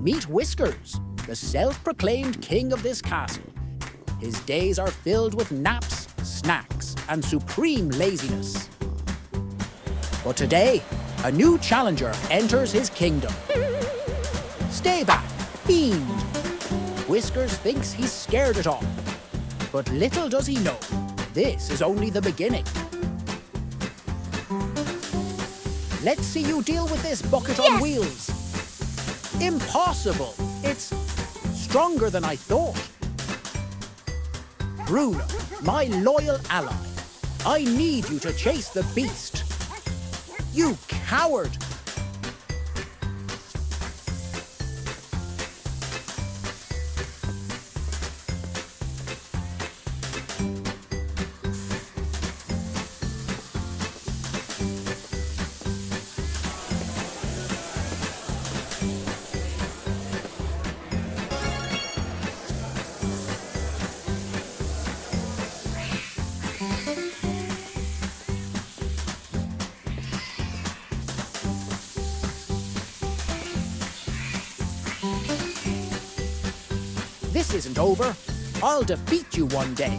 Meet Whiskers, the self-proclaimed king of this castle. His days are filled with naps, snacks, and supreme laziness. But today, a new challenger enters his kingdom. Stay back, fiend! Whiskers thinks he's scared it off. But little does he know, this is only the beginning. Let's see you deal with this bucket on wheels. Impossible! It's stronger than I thought. Bruno, my loyal ally, I need you to chase the beast. You coward! This isn't over. I'll defeat you one day.